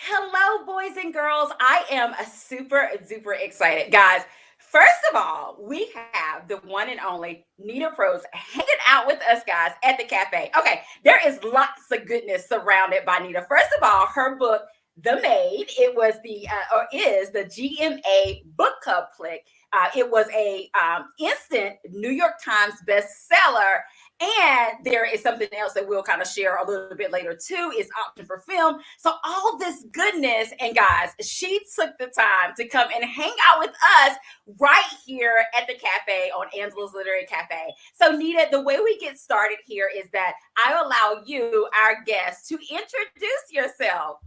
Hello, boys and girls. I am super, super excited. Guys, first of all, we have the one and only Nita Prose hanging out with us, guys, at the cafe. Okay, there is lots of goodness surrounded by Nita. First of all, her book, The Maid, it was or is the GMA Book Club Click. It was a instant New York Times bestseller. And there is something else that we'll kind of share a little bit later too, is option for film. So all this goodness, and guys, she took the time to come and hang out with us right here at the cafe on Angela's Literary Cafe. So Nita, the way we get started here is that I allow you, our guest, to introduce yourself.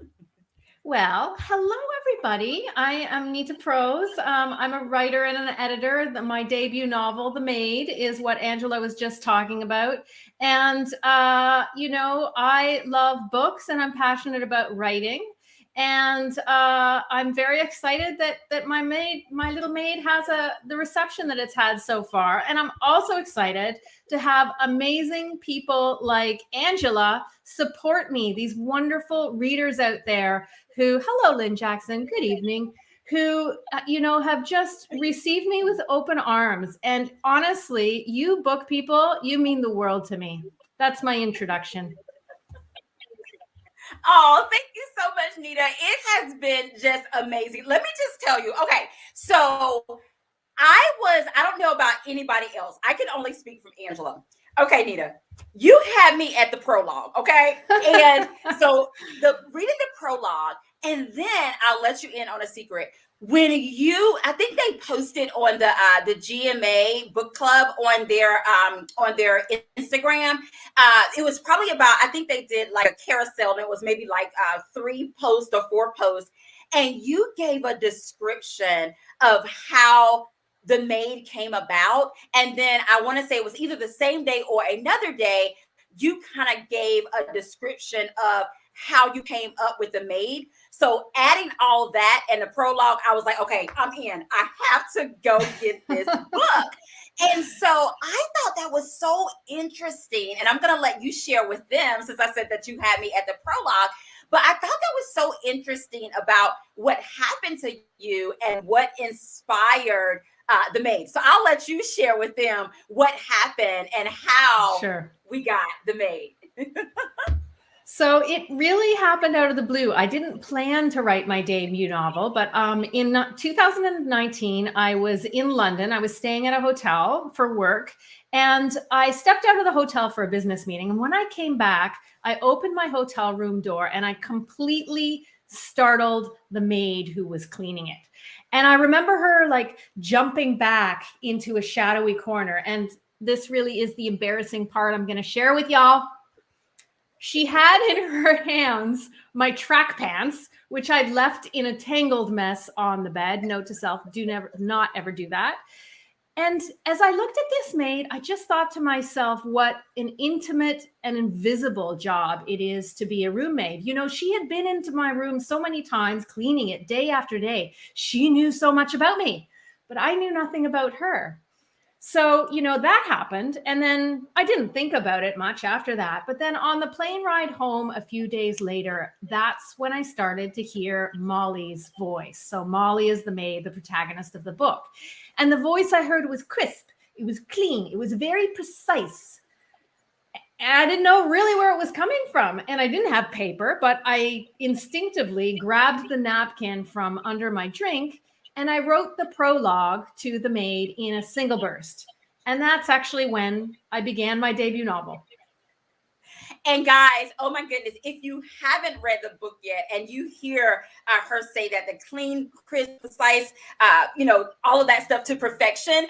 Well, hello everybody. I am Nita Prose. I'm a writer and an editor. My debut novel, The Maid, is what Angela was just talking about. And I love books and I'm passionate about writing. And I'm very excited that my little maid, has the reception that it's had so far. And I'm also excited to have amazing people like Angela support me, these wonderful readers out there who, hello, Lynn Jackson, good evening, who, have just received me with open arms. And honestly, you book people, you mean the world to me. That's my introduction. Oh, thank you so much, Nita. It has been just amazing. Let me just tell you. Okay, so I don't know about anybody else. I can only speak from Angela. Okay, Nita, you had me at the prologue, okay? And so the reading the prologue, and then I'll let you in on a secret. I think they posted on the GMA book club on their Instagram. It was probably about, I think they did like a carousel, and it was maybe like 3 posts or 4 posts, and you gave a description of how the Maid came about. And then I want to say it was either the same day or another day, you kind of gave a description of how you came up with the Maid. So adding all that and the prologue, I was like, okay, I'm in. I have to go get this book. And so I thought that was so interesting. And I'm going to let you share with them, since I said that you had me at the prologue. But I thought that was so interesting about what happened to you and what inspired the Maid. So I'll let you share with them what happened and how we got the Maid. So it really happened out of the blue. I didn't plan to write my debut novel, but in 2019, I was in London. I was staying at a hotel for work, and I stepped out of the hotel for a business meeting. And when I came back, I opened my hotel room door and I completely startled the maid who was cleaning it. And I remember her like jumping back into a shadowy corner. And this really is the embarrassing part I'm going to share with y'all. She had in her hands my track pants, which I'd left in a tangled mess on the bed. Note to self, not ever do that. And as I looked at this maid, I just thought to myself, what an intimate and invisible job it is to be a roommate. She had been into my room so many times, cleaning it day after day. She knew so much about me, but I knew nothing about her. So, that happened. And then I didn't think about it much after that. But then on the plane ride home a few days later, that's when I started to hear Molly's voice. So Molly is the maid, the protagonist of the book. And the voice I heard was crisp. It was clean. It was very precise. And I didn't know really where it was coming from. And I didn't have paper, but I instinctively grabbed the napkin from under my drink, and I wrote the prologue to The Maid in a single burst. And that's actually when I began my debut novel. And guys, oh my goodness, if you haven't read the book yet and you hear her say that the clean, crisp, precise, all of that stuff to perfection,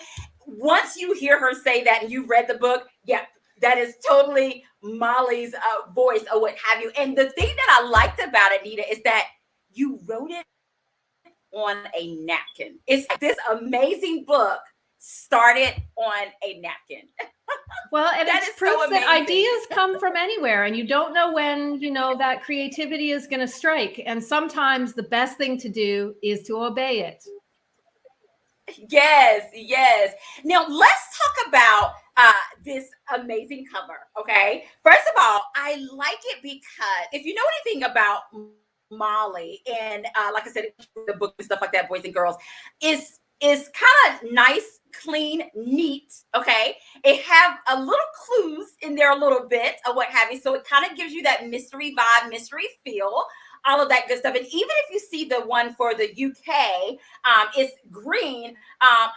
once you hear her say that and you've read the book, yeah, that is totally Molly's voice or what have you. And the thing that I liked about it, Nita, is that you wrote it on a napkin. It's like this amazing book started on a napkin. Well, and it's proof that ideas come from anywhere, and you don't know when, that creativity is going to strike. And sometimes the best thing to do is to obey it. Yes. Now let's talk about this amazing cover. Okay. First of all, I like it because if you know anything about Molly, and like I said, the book and stuff like that, boys and girls, is kind of nice, clean, neat. Okay, it have a little clues in there, a little bit of what have you, so it kind of gives you that mystery vibe, mystery feel, all of that good stuff. And even if you see the one for the UK, it's green.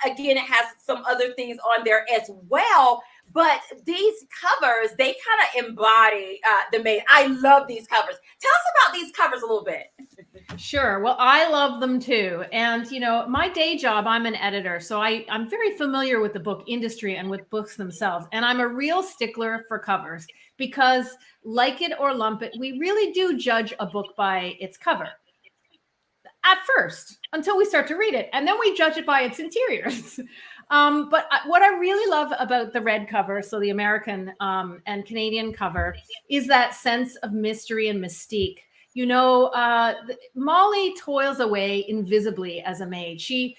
Again, it has some other things on there as well. But these covers, they kind of embody the Maid. I love these covers. Tell us about these covers a little bit. Sure. Well, I love them too. And, my day job, I'm an editor. So I'm very familiar with the book industry and with books themselves. And I'm a real stickler for covers because, like it or lump it, we really do judge a book by its cover at first until we start to read it. And then we judge it by its interiors. But what I really love about the red cover, so the American and Canadian cover, is that sense of mystery and mystique. Molly toils away invisibly as a maid. She's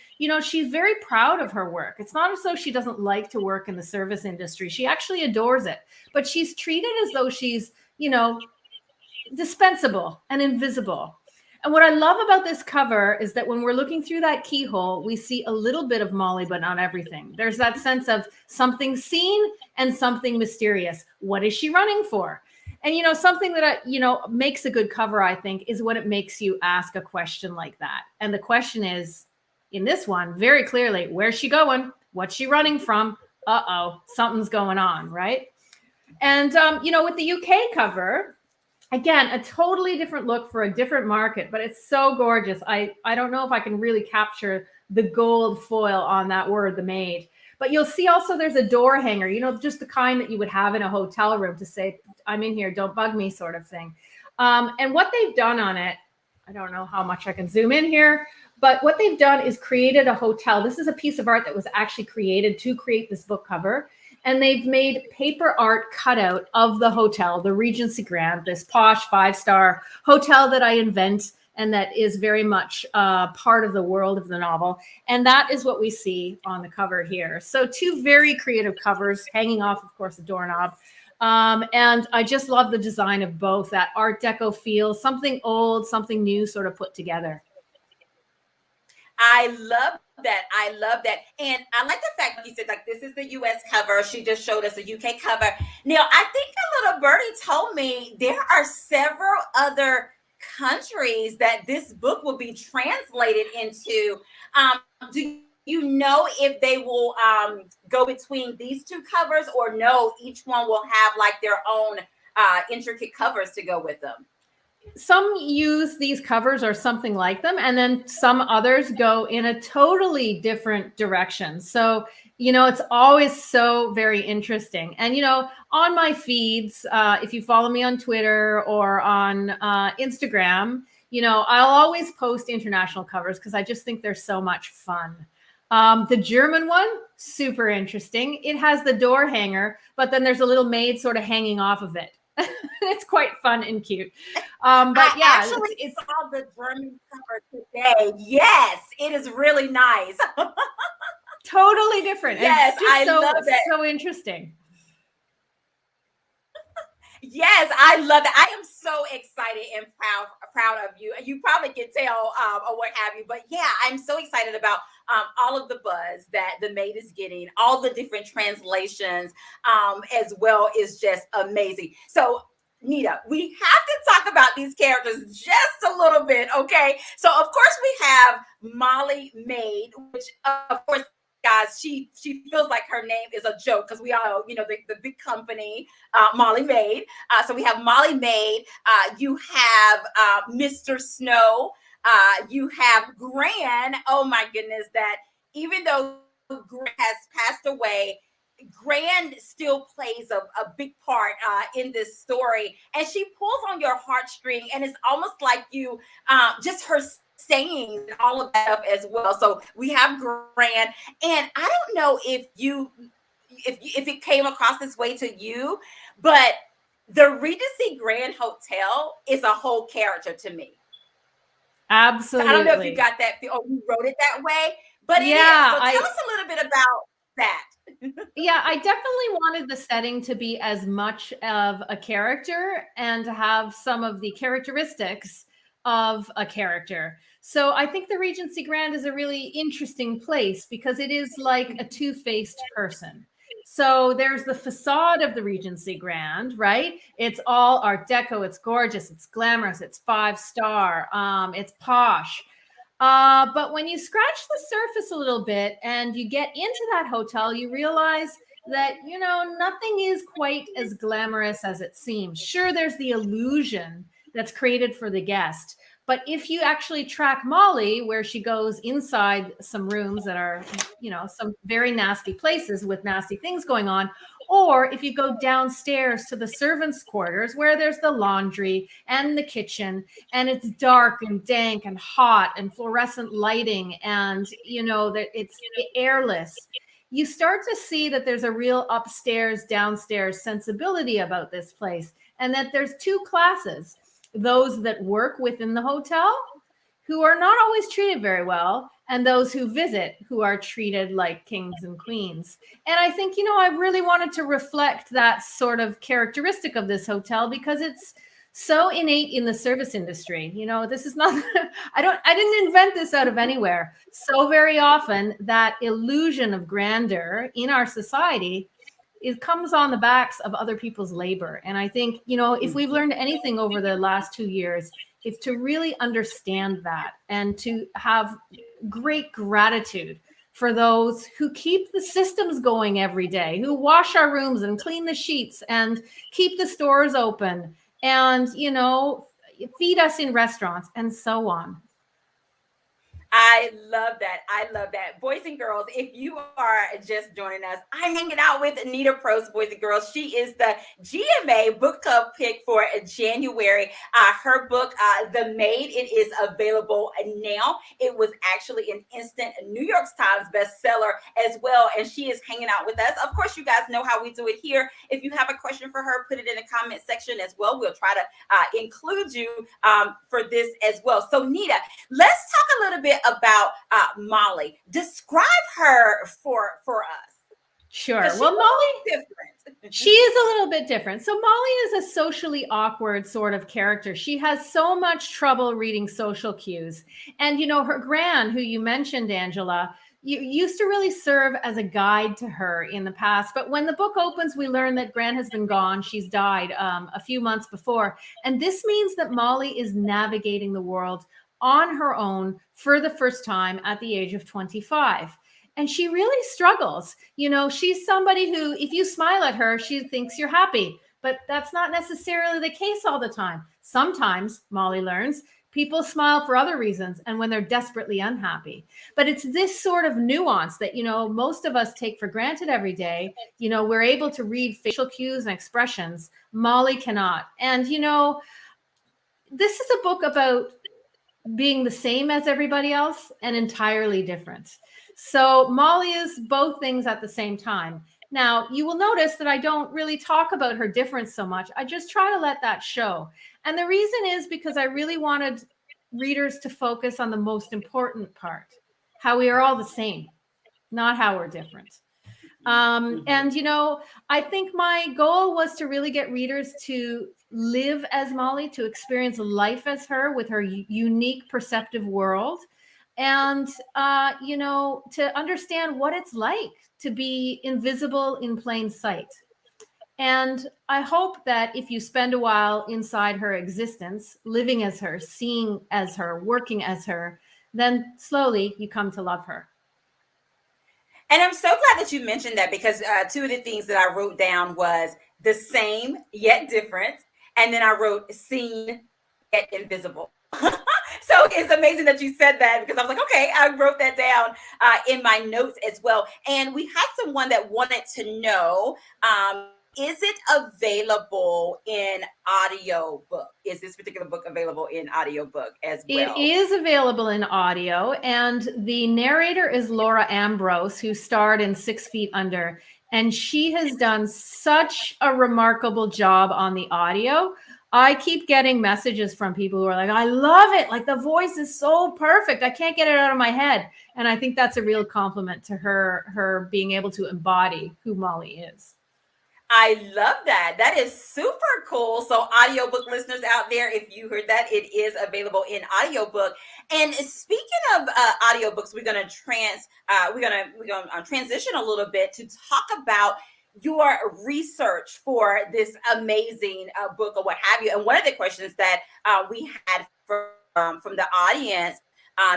very proud of her work. It's not as though she doesn't like to work in the service industry. She actually adores it, but she's treated as though she's, dispensable and invisible. And what I love about this cover is that when we're looking through that keyhole, we see a little bit of Molly, but not everything. There's that sense of something seen and something mysterious. What is she running for? And, something that, makes a good cover, I think, is when it makes you ask a question like that. And the question is, in this one, very clearly, where's she going? What's she running from? Uh-oh, something's going on, right? And, with the UK cover, again, a totally different look for a different market, but it's so gorgeous. I don't know if I can really capture the gold foil on that word, the Maid. But you'll see also there's a door hanger, just the kind that you would have in a hotel room to say, I'm in here, don't bug me sort of thing. And what they've done on it, I don't know how much I can zoom in here, but what they've done is created a hotel. This is a piece of art that was actually created to create this book cover. And they've made paper art cutout of the hotel, the Regency Grand, this posh 5-star hotel that I invent and that is very much part of the world of the novel. And that is what we see on the cover here. So 2 very creative covers hanging off, of course, the doorknob. And I just love the design of both, that Art Deco feel, something old, something new sort of put together. I love that. I love that. And I like the fact that you said, like, this is the US cover. She just showed us a UK cover. Now, I think a little birdie told me there are several other countries that this book will be translated into. Do you know if they will go between these 2 covers, or no, each one will have like their own intricate covers to go with them? Some use these covers or something like them, and then some others go in a totally different direction. So, it's always so very interesting. And, on my feeds, if you follow me on Twitter or on Instagram, I'll always post international covers because I just think they're so much fun. The German one, super interesting. It has the door hanger, but then there's a little maid sort of hanging off of it. It's quite fun and cute. But I yeah, actually saw the German cover today. Yes, it is really nice. Totally different. Yes, I love that. So interesting. Yes, I love that. I am so excited and proud of you. You probably can tell or what have you, but yeah, I'm so excited about all of the buzz that the Maid is getting. All the different translations as well is just amazing. So, Nita, we have to talk about these characters just a little bit, okay? So, of course, we have Molly Maid, which, of course, guys, she feels like her name is a joke because we all know, the big company, Molly Maid. So we have Molly Maid. You have Mr. Snow. You have Gran. Oh my goodness, that even though Gran has passed away, Gran still plays a big part in this story, and she pulls on your heartstring, and it's almost like you just her saying all of that up as well. So we have Gran, and I don't know if it came across this way to you, but the Regency Grand Hotel is a whole character to me. Absolutely. So I don't know if you got that or you wrote it that way, but it is. So tell us a little bit about that. Yeah, I definitely wanted the setting to be as much of a character and to have some of the characteristics of a character. So I think the Regency Grand is a really interesting place because it is like a two-faced person. So there's the facade of the Regency Grand, right? It's all Art Deco, it's gorgeous, it's glamorous, it's 5-star, it's posh. But when you scratch the surface a little bit and you get into that hotel, you realize that, you know, nothing is quite as glamorous as it seems. Sure, there's the illusion that's created for the guest. But if you actually track Molly, where she goes inside some rooms that are, you know, some very nasty places with nasty things going on, or if you go downstairs to the servants' quarters where there's the laundry and the kitchen, and it's dark and dank and hot and fluorescent lighting, and, you know, that it's airless, you start to see that there's a real upstairs, downstairs sensibility about this place, and that there's two classes: those that work within the hotel, who are not always treated very well, and those who visit, who are treated like kings and queens. And I think, you know, I really wanted to reflect that sort of characteristic of this hotel because it's so innate in the service industry. You know, this is not, I didn't invent this out of anywhere. So very often that illusion of grandeur in our society, it comes on the backs of other people's labor. And I think, you know, if we've learned anything over the last 2 years, it's to really understand that and to have great gratitude for those who keep the systems going every day, who wash our rooms and clean the sheets and keep the stores open and, you know, feed us in restaurants and so on. I love that. I love that. Boys and girls, if you are just joining us, I'm hanging out with Nita Prose, boys and girls. She is the GMA book club pick for January. Her book, The Maid, it is available now. It was actually an instant New York Times bestseller as well. And she is hanging out with us. Of course, you guys know how we do it here. If you have a question for her, put it in the comment section as well. We'll try to include you for this as well. So, Nita, let's talk a little bit about Molly. Describe her for us. Sure. Well, Molly, different. She is a little bit different. So Molly is a socially awkward sort of character. She has so much trouble reading social cues. And, you know, her gran, who you mentioned, Angela, used to really serve as a guide to her in the past. But when the book opens, we learn that Gran has been gone. She's died a few months before. And this means that Molly is navigating the world on her own for the first time at the age of 25. And she really struggles. You know, she's somebody who, if you smile at her, she thinks you're happy. But that's not necessarily the case all the time. Sometimes, Molly learns, people smile for other reasons and when they're desperately unhappy. But it's this sort of nuance that, you know, most of us take for granted every day. You know, we're able to read facial cues and expressions. Molly cannot. And, you know, this is a book about being the same as everybody else and entirely different. So Molly is both things at the same time. Now, you will notice that I don't really talk about her difference so much. I just try to let that show. And the reason is because I really wanted readers to focus on the most important part, how we are all the same, not how we're different. And, you know, I think my goal was to really get readers to live as Molly, to experience life as her with her unique perceptive world. And, you know, to understand what it's like to be invisible in plain sight. And I hope that if you spend a while inside her existence, living as her, seeing as her, working as her, then slowly you come to love her. And I'm so glad that you mentioned that because two of the things that I wrote down was the same yet different. And then I wrote seen yet invisible. So it's amazing that you said that because I was like, okay, I wrote that down in my notes as well. And we had someone that wanted to know, is it available in audio book? Is this particular book available in audio book as well? It is available in audio. And the narrator is Laura Ambrose, who starred in 6 Feet Under. And she has done such a remarkable job on the audio. I keep getting messages from people who are like, I love it. Like the voice is so perfect. I can't get it out of my head. And I think that's a real compliment to her being able to embody who Molly is. I love that. That is super cool. So, audiobook listeners out there, if you heard that, it is available in audiobook. And speaking of audiobooks, we're gonna transition a little bit to talk about your research for this amazing book or what have you. And one of the questions that we had from the audience,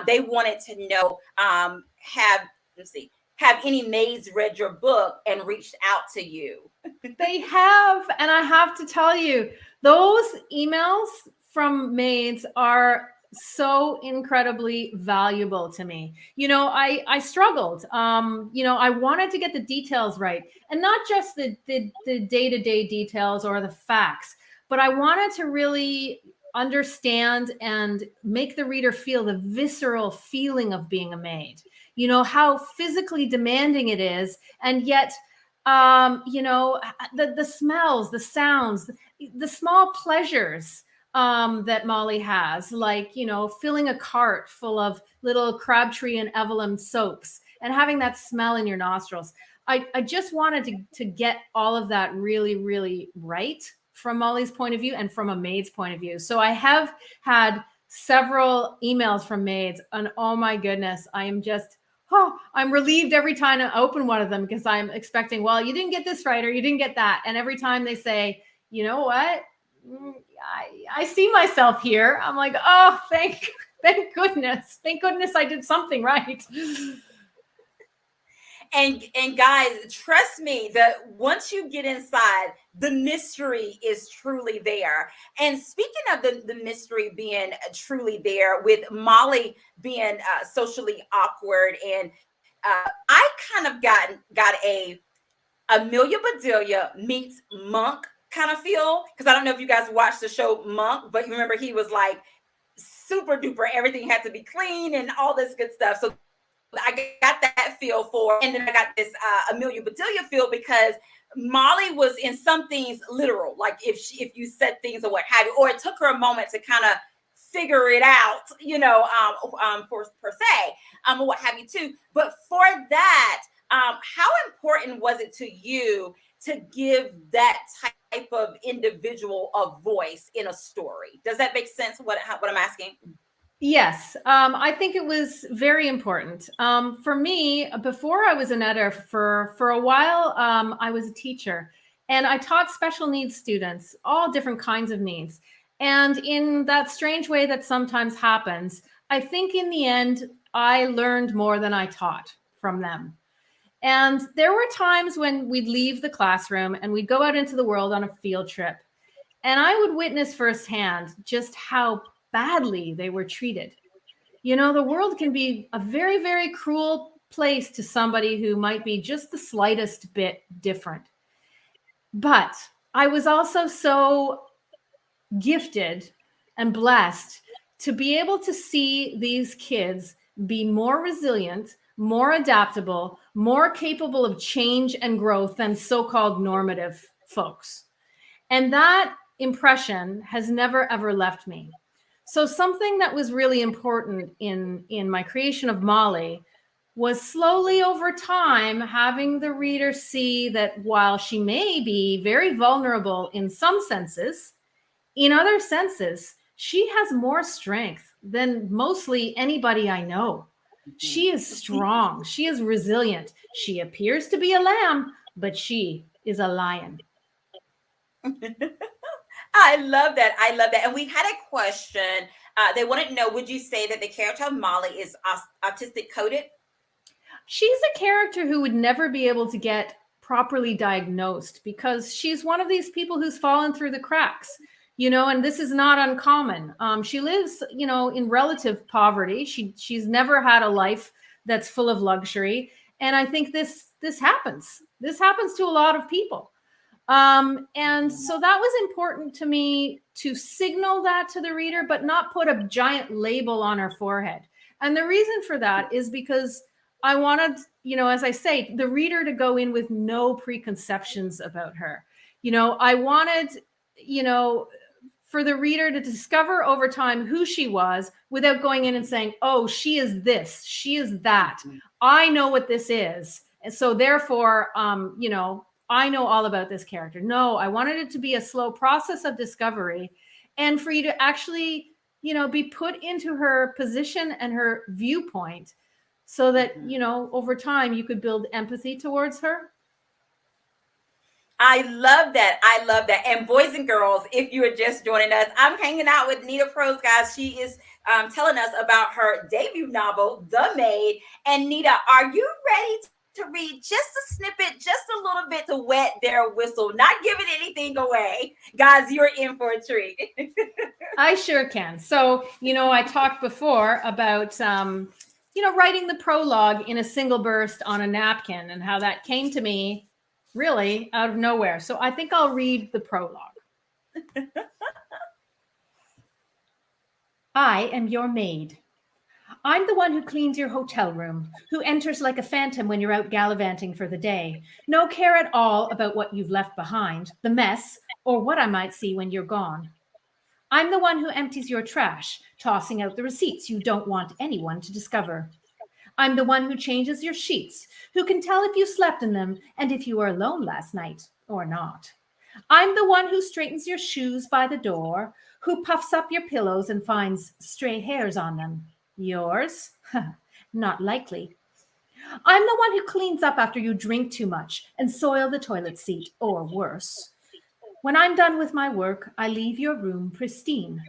they wanted to know, have let's see, have any maids read your book and reached out to you? They have, and I have to tell you, those emails from maids are so incredibly valuable to me. I struggled. I wanted to get the details right, and not just the day-to-day details or the facts, but I wanted to really understand and make the reader feel the visceral feeling of being a maid. How physically demanding it is, and yet the smells, the sounds, the small pleasures that Molly has, like, filling a cart full of little Crabtree and Evelyn soaps and having that smell in your nostrils. I just wanted to get all of that really, really right from Molly's point of view and from a maid's point of view. So I have had several emails from maids, and oh my goodness, I'm relieved every time I open one of them, because I'm expecting, well, you didn't get this right, or you didn't get that. And every time they say, you know what? I see myself here. I'm like, oh, thank goodness. Thank goodness I did something right. And guys, trust me that once you get inside, the mystery is truly there. And speaking of the mystery being truly there, with Molly being socially awkward, and I kind of got a Amelia Bedelia meets Monk kind of feel, because I don't know if you guys watched the show Monk, but you remember he was like super duper, everything had to be clean and all this good stuff. So I got that feel for, and then I got this Amelia Bedelia feel, because Molly was in some things literal, like if you said things or what have you, or it took her a moment to kind of figure it out, per se, or what have you too. But for that, how important was it to you to give that type of individual a voice in a story? Does that make sense? What I'm asking? Yes, I think it was very important. For me, before I was an editor, for a while, I was a teacher, and I taught special needs students, all different kinds of needs. And in that strange way that sometimes happens, I think in the end, I learned more than I taught from them. And there were times when we'd leave the classroom and we'd go out into the world on a field trip, and I would witness firsthand just how badly they were treated. The world can be a very, very cruel place to somebody who might be just the slightest bit different. But I was also so gifted and blessed to be able to see these kids be more resilient, more adaptable, more capable of change and growth than so-called normative folks. And that impression has never, ever left me. So something that was really important in my creation of Molly was slowly over time having the reader see that while she may be very vulnerable in some senses, in other senses, she has more strength than mostly anybody I know. She is strong. She is resilient. She appears to be a lamb, but she is a lion. I love that. I love that. And we had a question. They wanted to know, would you say that the character of Molly is autistic coded? She's a character who would never be able to get properly diagnosed, because she's one of these people who's fallen through the cracks, and this is not uncommon. She lives, in relative poverty. She's never had a life that's full of luxury. And I think this happens. This happens to a lot of people. And so that was important to me, to signal that to the reader, but not put a giant label on her forehead. And the reason for that is because I wanted, as I say, the reader to go in with no preconceptions about her. I wanted, for the reader to discover over time who she was without going in and saying, oh, she is this, she is that. I know what this is. And so therefore, I know all about this character. No, I wanted it to be a slow process of discovery and for you to actually, be put into her position and her viewpoint so that, over time you could build empathy towards her. I love that. I love that. And boys and girls, if you are just joining us, I'm hanging out with Nita Prose, guys. She is telling us about her debut novel, The Maid. And Nita, are you ready to read just a snippet, just a little bit to wet their whistle, not giving anything away? Guys, you're in for a treat. I sure can. So, I talked before about, writing the prologue in a single burst on a napkin and how that came to me really out of nowhere. So I think I'll read the prologue. I am your maid. I'm the one who cleans your hotel room, who enters like a phantom when you're out gallivanting for the day. No care at all about what you've left behind, the mess, or what I might see when you're gone. I'm the one who empties your trash, tossing out the receipts you don't want anyone to discover. I'm the one who changes your sheets, who can tell if you slept in them and if you were alone last night or not. I'm the one who straightens your shoes by the door, who puffs up your pillows and finds stray hairs on them. Yours? Not likely. I'm the one who cleans up after you drink too much and soil the toilet seat, or worse. When I'm done with my work, I leave your room pristine.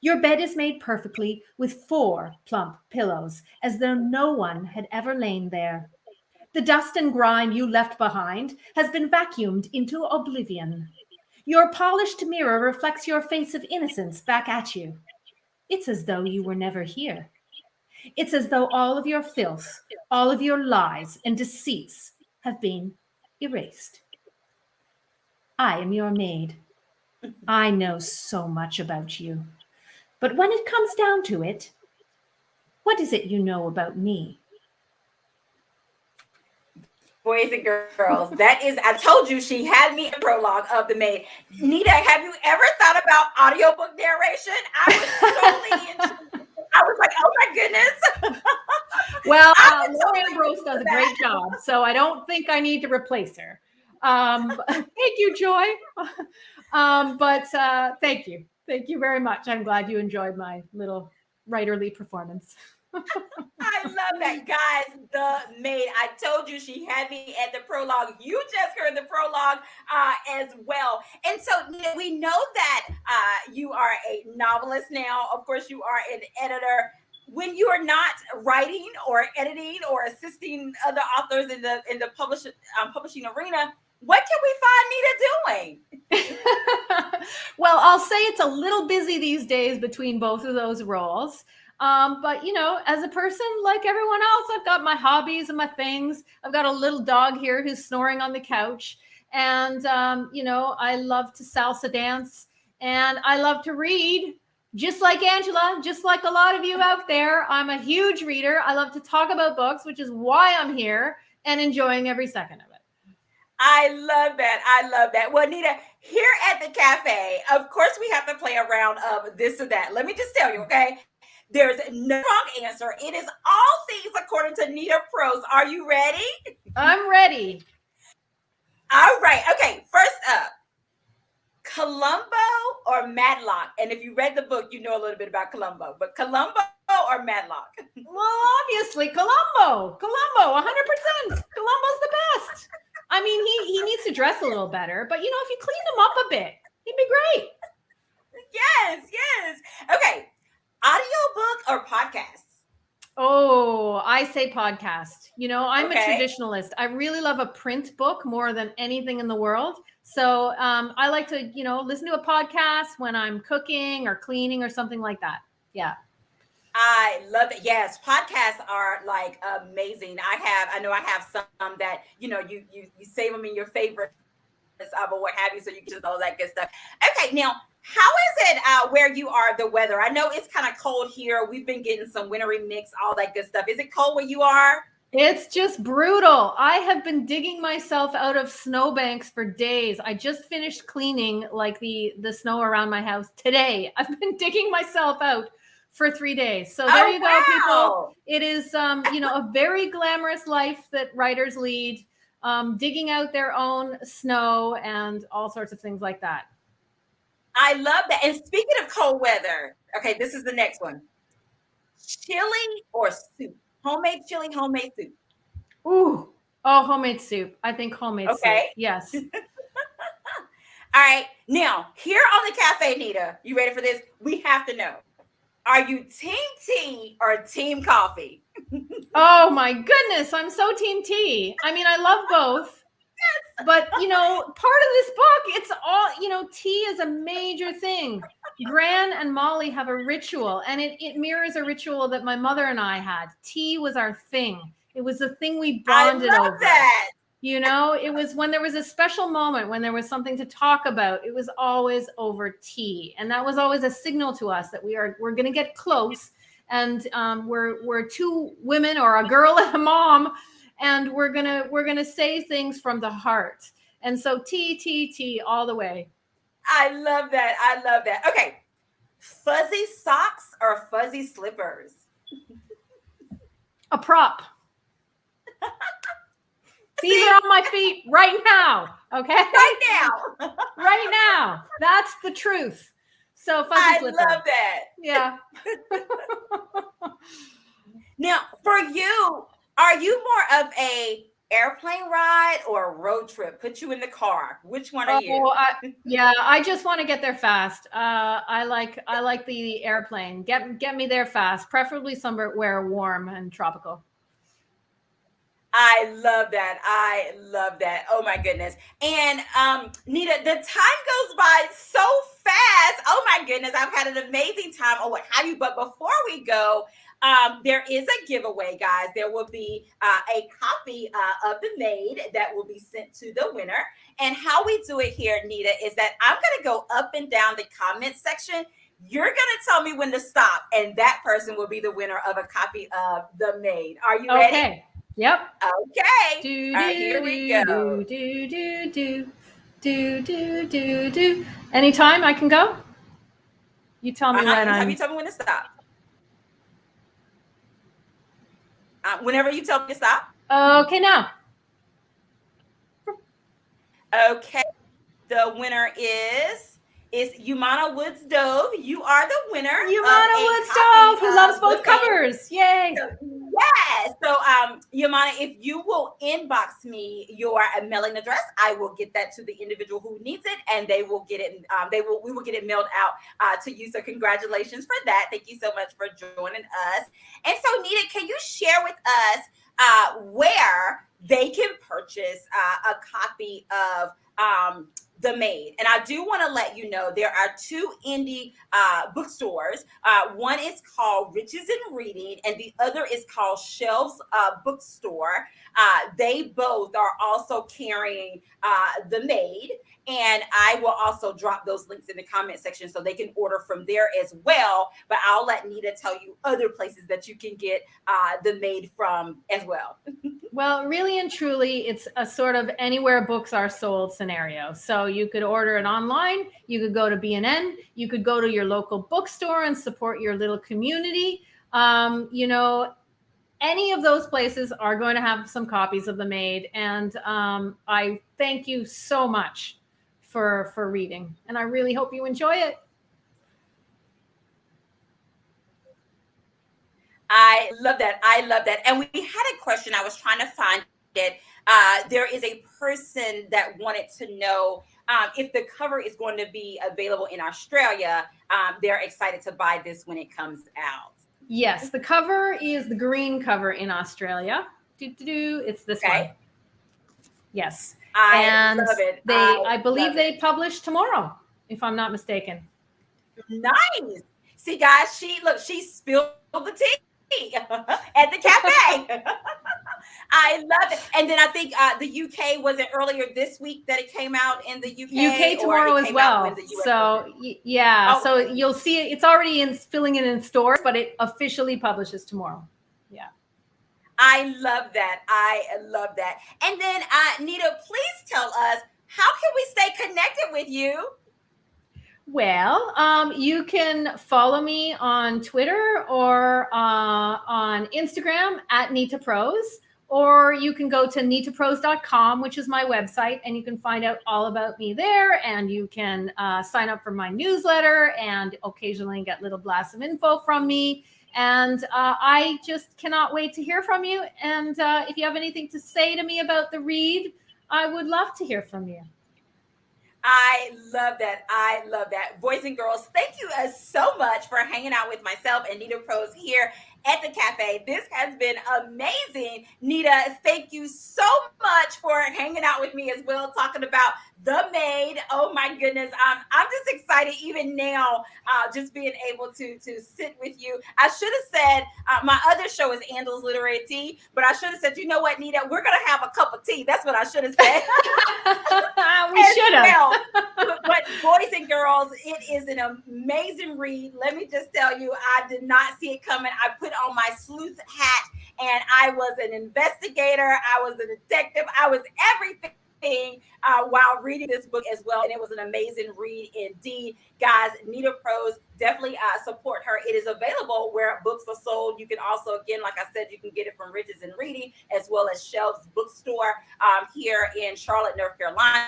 Your bed is made perfectly with 4 plump pillows, as though no one had ever lain there. The dust and grime you left behind has been vacuumed into oblivion. Your polished mirror reflects your face of innocence back at you. It's as though you were never here. It's as though all of your filth, all of your lies and deceits have been erased. I am your maid. I know so much about you. But when it comes down to it, what is it you know about me? Boys and girls, that is, I told you she had me a prologue of The Maid. Nita, have you ever thought about audiobook narration? I was totally into, I was like, oh my goodness. Well, Lauren Ambrose does a great job, so I don't think I need to replace her. Thank you, Joy. But thank you. Thank you very much. I'm glad you enjoyed my little writerly performance. I love that, guys. The Maid. I told you she had me at the prologue. You just heard the prologue as well. And so we know that you are a novelist now. Of course, you are an editor. When you are not writing or editing or assisting other authors in the publishing arena, what can we find Nita doing? Well, I'll say it's a little busy these days between both of those roles. But as a person like everyone else, I've got my hobbies and my things. I've got a little dog here who's snoring on the couch. And, I love to salsa dance and I love to read. Just like Angela, just like a lot of you out there, I'm a huge reader. I love to talk about books, which is why I'm here and enjoying every second of it. I love that. I love that. Well, Nita, here at the cafe, of course, we have to play a round of this or that. Let me just tell you, okay? There's no wrong answer. It is all things according to Nita Prose. Are you ready? I'm ready. All right. Okay. First up, Columbo or Matlock? And if you read the book, you know a little bit about Columbo. But Columbo or Matlock? Well, obviously, Columbo. 100%. Columbo's the best. I mean, he needs to dress a little better, but if you cleaned him up a bit, he'd be great. Yes. Okay. Audiobook or podcast? Oh, I say podcast. I'm a traditionalist. I really love a print book more than anything in the world. So I like to, listen to a podcast when I'm cooking or cleaning or something like that. Yeah. I love it. Yes, podcasts are like amazing. I know I have some that you save them in your favorites or what have you, so you can just all that good stuff. Okay, now how is it where you are? The weather? I know it's kind of cold here. We've been getting some wintry mix, all that good stuff. Is it cold where you are? It's just brutal. I have been digging myself out of snowbanks for days. I just finished cleaning like the snow around my house today. I've been digging myself out for 3 days. So there you go, people. It is, a very glamorous life that writers lead. digging out their own snow and all sorts of things like that. I love that. And speaking of cold weather, okay, this is the next one. Chili or soup? Homemade chili, homemade soup. Ooh, oh, homemade soup. I think homemade soup. Okay. Yes. All right. Now, here on the cafe, Nita, you ready for this? We have to know. Are you team tea or team coffee? Oh my goodness, I'm so team tea. I mean, I love both. But, part of this book, it's all, tea is a major thing. Gran and Molly have a ritual, and it mirrors a ritual that my mother and I had. Tea was our thing. It was the thing we bonded I love over. that. It was when there was a special moment, when there was something to talk about, it was always over tea. And that was always a signal to us that we're going to get close. And we're two women or a girl and a mom, and we're gonna say things from the heart. And so tea all the way. I love that. I love that. Okay. Fuzzy socks or fuzzy slippers? A prop. These are on my feet right now. Okay. Right now. Right now. That's the truth. So fuzzy slipper. I love that. Yeah. Now, for you, are you more of a airplane ride or a road trip? Put you in the car. Which one are you? I just want to get there fast. I like the airplane. Get me there fast, preferably somewhere warm and tropical. I love that. I love that. Oh my goodness. And Nita, the time goes by so fast. Oh my goodness. I've had an amazing time or what have you. But before we go, there is a giveaway, guys. There will be a copy of the Maid that will be sent to the winner. And how we do it here, Nita, is that I'm going to go up and down the comment section. You're going to tell me when to stop, and that person will be the winner of a copy of the Maid. Are you ready? Okay. Yep. Okay. All right, here we go. Do. Anytime I can go? You tell me when Have you tell me when to stop? Whenever you tell me to stop. Okay, now. Okay. The winner is Yumana Woods Dove. You are the winner. Yumana Woods Dove, who loves both covers. Yay. Yes. So, Yumana, if you will inbox me your mailing address, I will get that to the individual who needs it, and they will get it. We will get it mailed out to you. So, congratulations for that. Thank you so much for joining us. And so, Nita, can you share with us where they can purchase a copy of the Maid? And I do want to let you know there are two indie bookstores. One is called Riches in Reading, and the other is called Shelves Bookstore. They both are also carrying the Maid, and I will also drop those links in the comment section so they can order from there as well. But I'll let Nita tell you other places that you can get the Maid from as well. Well, really and truly, it's a sort of anywhere books are sold scenario. So you could order it online. You could go to B&N. You could go to your local bookstore and support your little community. Any of those places are going to have some copies of the Maid. And I thank you so much for reading. And I really hope you enjoy it. I love that. I love that. And we had a question. I was trying to find it. There is a person that wanted to know if the cover is going to be available in Australia. They're excited to buy this when it comes out. Yes, the cover is the green cover in Australia. It's this one. Yes. I love it. I believe they publish tomorrow, if I'm not mistaken. Nice. See, guys, she spilled the tea at the cafe. I love it. And then I think the UK, was it earlier this week that it came out in the UK? UK tomorrow as well. So yeah, so you'll see it. It's already filling it in stores, but it officially publishes tomorrow. Yeah. I love that. I love that. And then Nita, please tell us, how can we stay connected with you? Well, you can follow me on Twitter or on Instagram at Nita Prose, or you can go to nitaprose.com, which is my website, and you can find out all about me there. And you can sign up for my newsletter and occasionally get little blasts of info from me. And I just cannot wait to hear from you. And if you have anything to say to me about the read, I would love to hear from you. I love that. I love that. Boys and girls, thank you so much for hanging out with myself and Nita Prose here at the cafe. This has been amazing. Nita, thank you so much for hanging out with me as well, talking about The Maid. Oh my goodness. I'm just excited even now, just being able to sit with you. I should have said, my other show is Angel's Literary Tea, but I should have said, you know what, Nita, we're going to have a cup of tea. That's what I should have said. We should have. But boys and girls, it is an amazing read. Let me just tell you, I did not see it coming. I put on my sleuth hat and I was an investigator. I was a detective. I was everything while reading this book as well. And it was an amazing read indeed. Guys, Nita Prose, definitely support her. It is available where books are sold. You can also, again, like I said, you can get it from Riches and Reading as well as Shelves Bookstore here in Charlotte, North Carolina.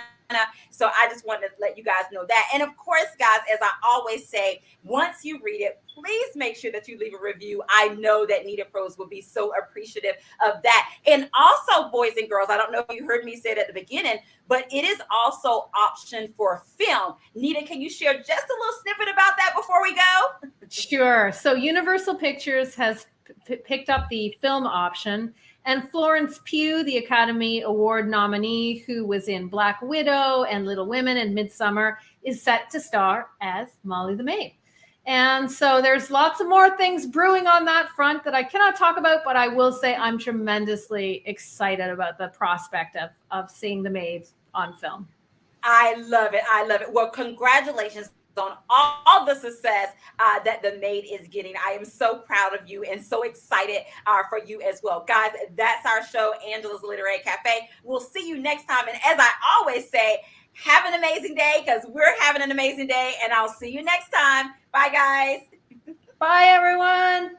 So I just wanted to let you guys know that. And of course, guys, as I always say, once you read it, please make sure that you leave a review. I know that Nita Prose will be so appreciative of that. And also, boys and girls, I don't know if you heard me say it at the beginning, but it is also optioned for film. Nita, can you share just a little snippet about that before we go? Sure. So Universal Pictures has picked up the film option. And Florence Pugh, the Academy Award nominee who was in Black Widow and Little Women and Midsummer, is set to star as Molly the Maid. And so there's lots of more things brewing on that front that I cannot talk about, but I will say I'm tremendously excited about the prospect of seeing the Maid on film. I love it. I love it. Well, congratulations on all the success that The Maid is getting. I am so proud of you and so excited for you as well. Guys, that's our show, Angela's Literary Cafe. We'll see you next time. And as I always say, have an amazing day because we're having an amazing day. And I'll see you next time. Bye, guys. Bye, everyone.